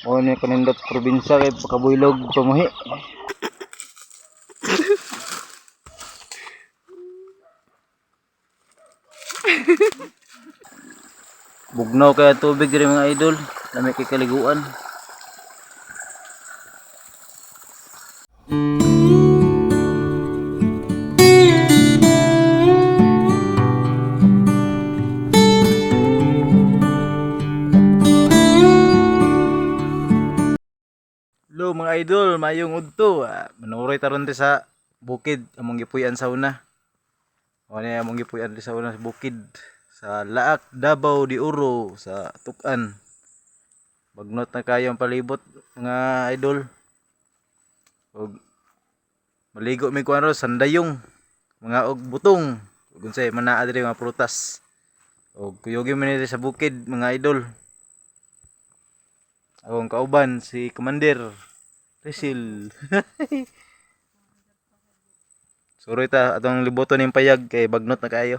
O ni kanindot sa probinsya kay pakabuylog pamuhi. Bugnaw kaya tubig diri mga idol, lami kay kaliguan. Hello mga idol, mayong udto. Manuroy taron di sa bukid among gipuy-an sa una. O ni among gipuy-an di sa una sa bukid sa Laak, Davao de Oro sa Tukan. Bagnot na kayo ang palibot mga idol. Og maligo mi kuan ro sandayong mga og butong. Ug unsay manaa diri mga prutas. Og kuyogi man diri sa bukid mga idol. Akong kauban si Commander Resil. Suroy ta atong liboton ning payag kay bagnot na kayo.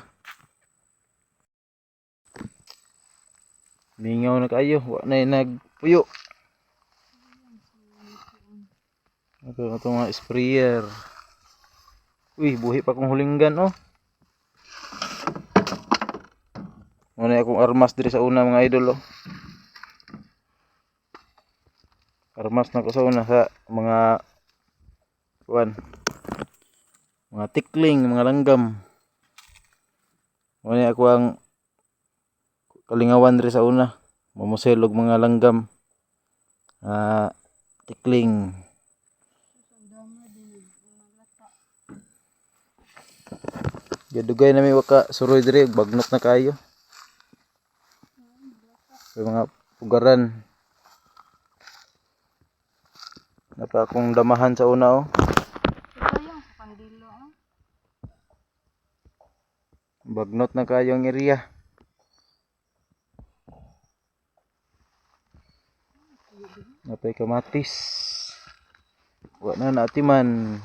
Mingaw na kayo, wa na nagpuyo. Ito mga sprayer. Uy, buhi pa kong hulinggan oh. Muna akong armas diri sa una mga idol oh. Armas na ko sa una sa mga kuan. Mga tikling, mga langgam. Muna ako ang kalingawan diri sa una. Mamuselog mga langgam. Tikling. Gadugay na may waka suroy diri bagnot na kayo. Mga pugaran. Napa akong damahan sa una oh. Bagnot na kayo ang area. Napay kamatis. Wa na naatiman.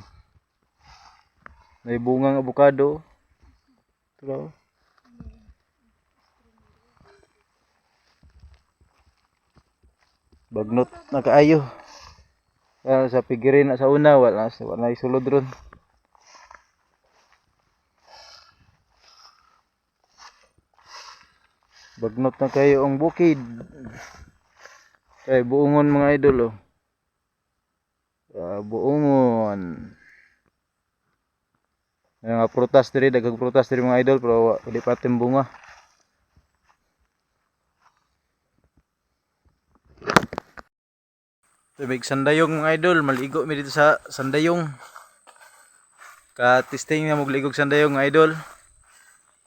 May bungang avocado. Ito. Bagnot na kaayo. Sa pigirin na sa una wala isulod ron. Bagnot na kayo ang bukid. Kay buungon mga idol oh. Buungon. May mga prutas diri, daghang prutas diri mga idol pero wala pa bunga. Tubig sandayong mga idol, maligo mi dito sa sandayong. Ka-testing na magligog sandayong mga idol.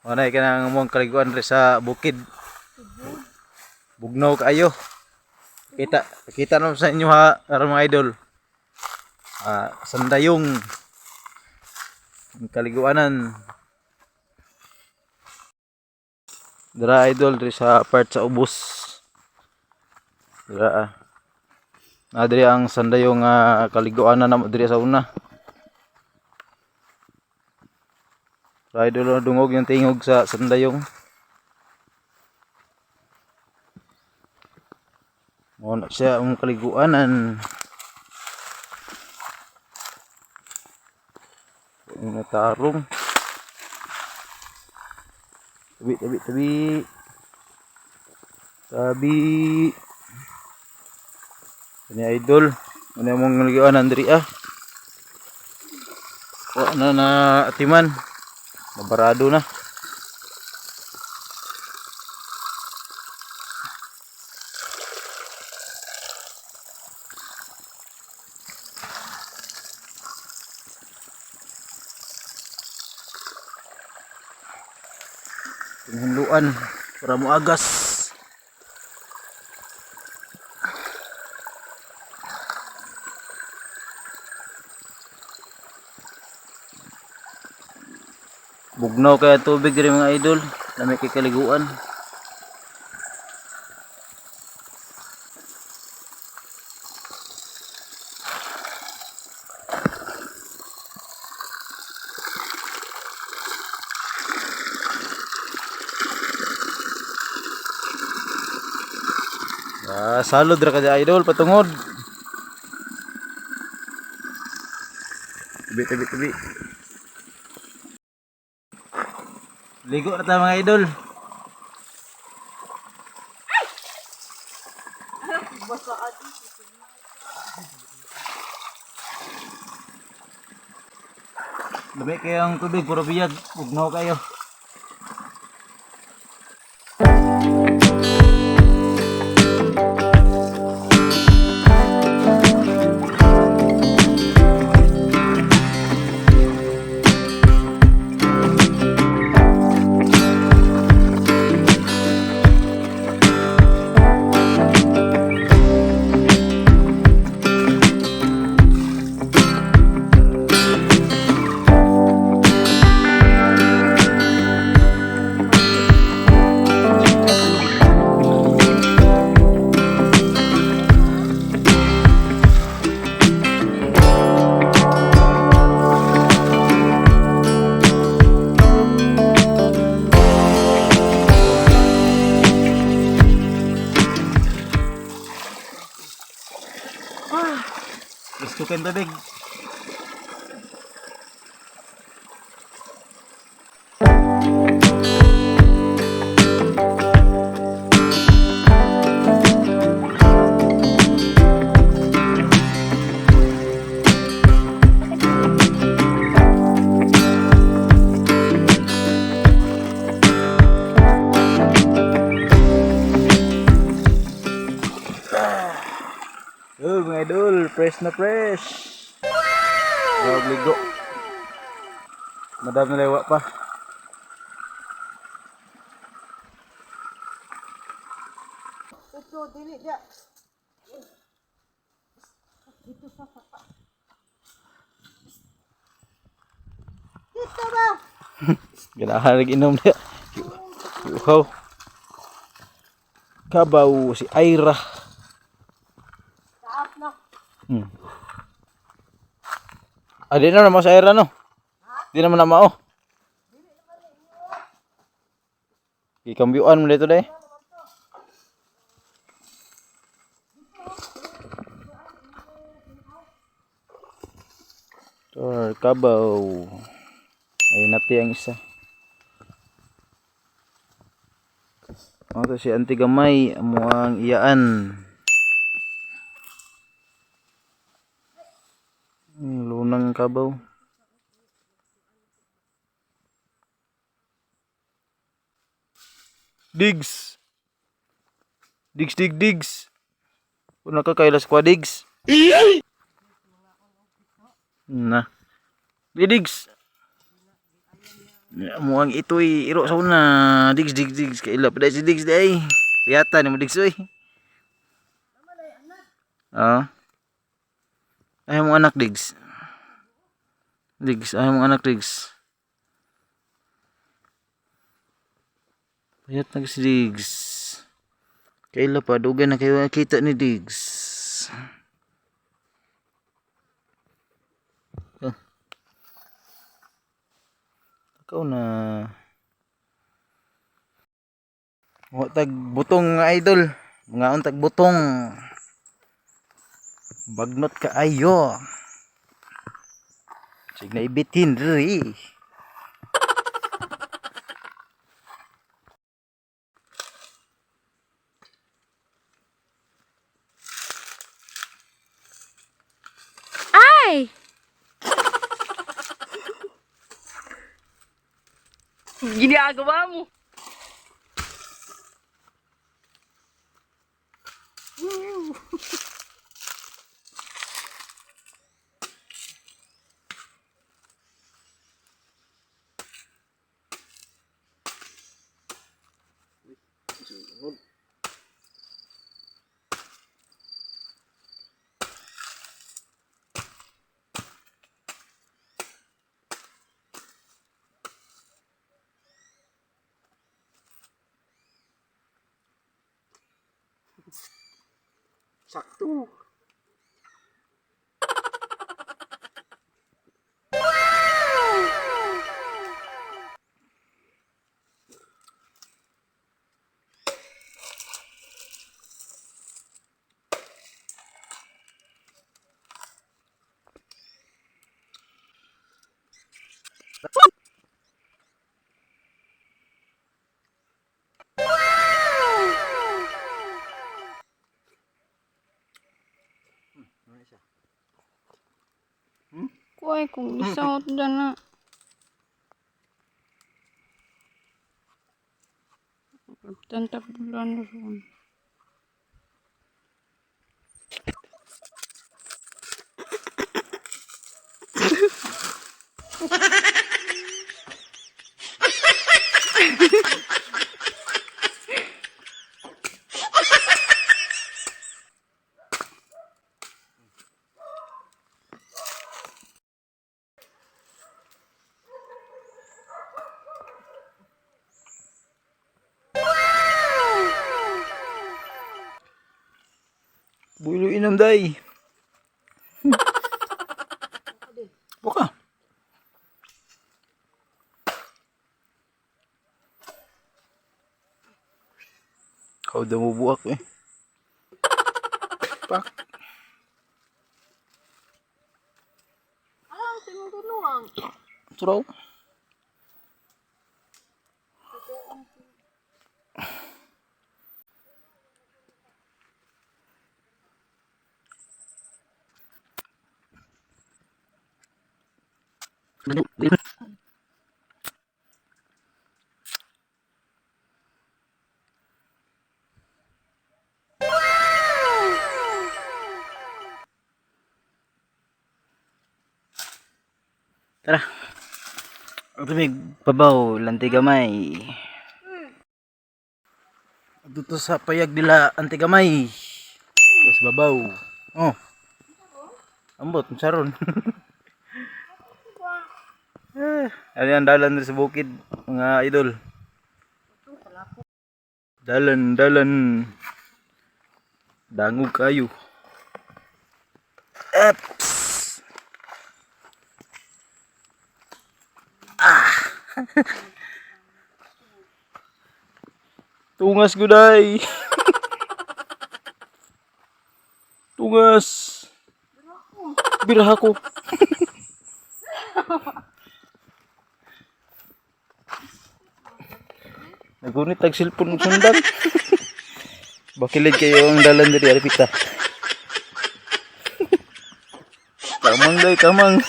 Wala ka nang mong kaliguan rin sa bukid. Bugnaw kayo. Kita naman sa inyo ha, mga idol. Sandayong. Kaliguanan. Dara idol rin sa part sa ubos. Dara diri ang sandayong kaliguanan na diri sa una. Idol dungog yung tingog sa sandayong. Muna siya ang kaliguanan. Yung natarong. Tabi. Ini idol. Ano yung kaliguanan diri ah. Wala na atiman. Nabarado na. Hinluan para muagas. Bugnaw kaya tubig diri mga idol, lami kay kaliguan. Salud ra ka dyan, idol, patungod. Tabi. Ligo na tayo mga idol. Labi kayo ang tubig, puro biyag. Ugnaw kayo. Gustukin tubig. Mga idol, fresh na fresh. Wow! Ligo. Madam na lewa pa. Ito, dili dia. Dito ba? Ganahan lagi inom dia. Wow. Kabaw si Aira. Taas na. Di na naman sa Aira no? Di naman na mao. Ikambyuan mo dito deh. Kabaw. Ay nati ang isa. Ito si Auntie Gamay amo ang iyaan. Lunang kabaw. Digs. Digs. Kung nakakailas kwa digs. Na. Digs. Amo ang ito'y iro sa una. Digs. Kaila pa si digs day. Piyata ni mo digs oy. Ayaw mong anak digs. Ayaw mong anak digs. Payat na si digs. Kaila pa dugan na kayo nakita ni digs. Ikaw na. Mga tag butong nga idol. Mga untag butong. Bagnot ka ayo. Sig na ibitin ri. Ay! Ginagawa mo. Sakto. Kuay kung isaw dyan na. Tantak bulan ron. Bulo inam day. Buka. Kau udah mau buak eh. Pak. Ah, tinutulungan. Suraw. Tara. Ang tumig babaw lanti gamay. Dito sa payag nila anti gamay. Terus babaw. Oh. Ambot saron. Ano yan dalan sa bukid mga idol. Dalan. Dangog kayo. Eps. Tungas guday. Tungas. Birah ako. Nagunit tag cellphone sundan. Bakilid kayo ang dalan dari Arpita. Kamang day, kamang.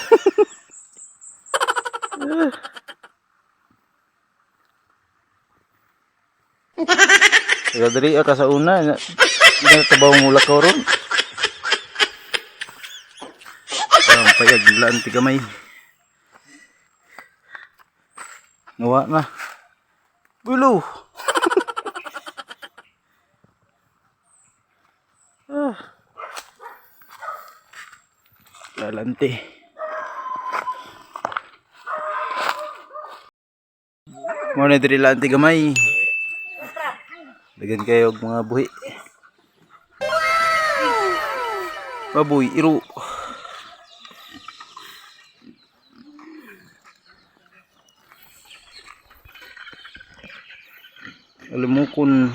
Kaya dari ka sa una, ginatabaw mo lakaw ron. Ang payag nila anti gamay. Nawa na. Bulo. Lalante. Muna diri lanti gamay. Dagan kayo og mga buhi. Baboy, iro. Alamukon.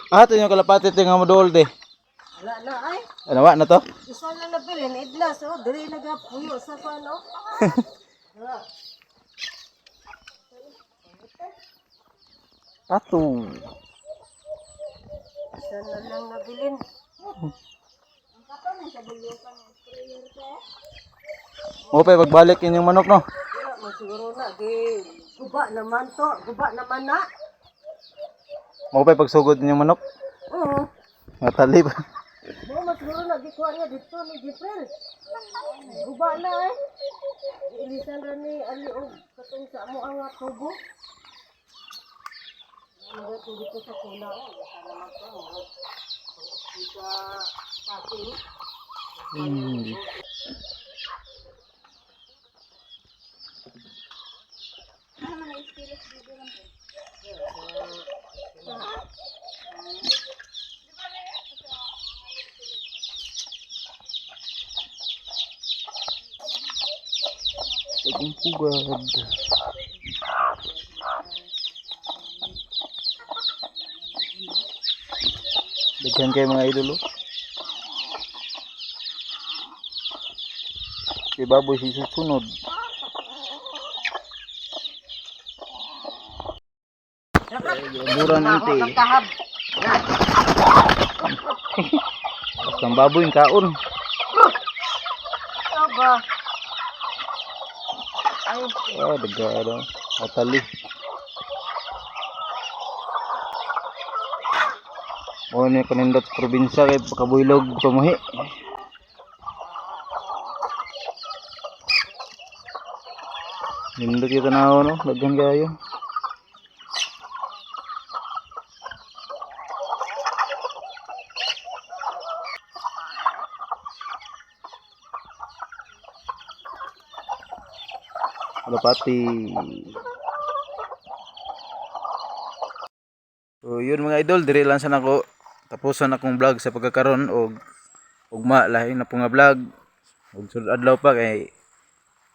Ito yung kalapatit yung nga modol de. Wala na ay. Ano ba na to? Isa na nabilin, idlas, oh. Dili nagapuyo sa pano. Pato. Isa na lang nabilin. Mo pa pagbalik yun yung manok no. Wala, masiguro na. Di, guba naman to. Guba naman na. Mo pa pagsugod yung manok. Oo. Matalib. Mo masiguro na. Gikuha niya dito ni Jipril. Guba na eh. Ilisan rin ni Aliog. Katong sa mo ang tubo. Ano ba dito sa kuna? Isa naman to. Sa paking. Pagong pugad. Daghan kayo mga idolo. Kay baboy si susunod. Mura na ito eh. Kahab. Basta ang baboy yung kaon. Aba. Ay, Ah, daga ano. Matali. O ni kanindot sa probinsya kay pakabuylog pamuhi. Nindot kita na no, daghan kayo. Kalapati. So yun mga idol, diri lang sana ako tapusan akong vlog sa pagkakaroon og ugma lahi na po nga vlog. Ug sunod adlaw pa kay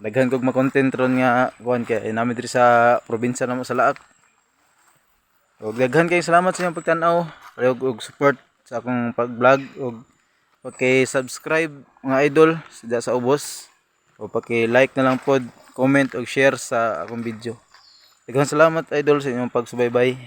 daghan kog ma-content ron nga kuan kay namin diri sa probinsya namo sa Laak. Ug daghan kay salamat sa inyong pagtan-aw, og support sa akong pag-vlog og paki-subscribe mga idol sa ubos. O paki-like na lang pod, comment og share sa akong video. Daghang salamat idol sa inyong pagsubaybay.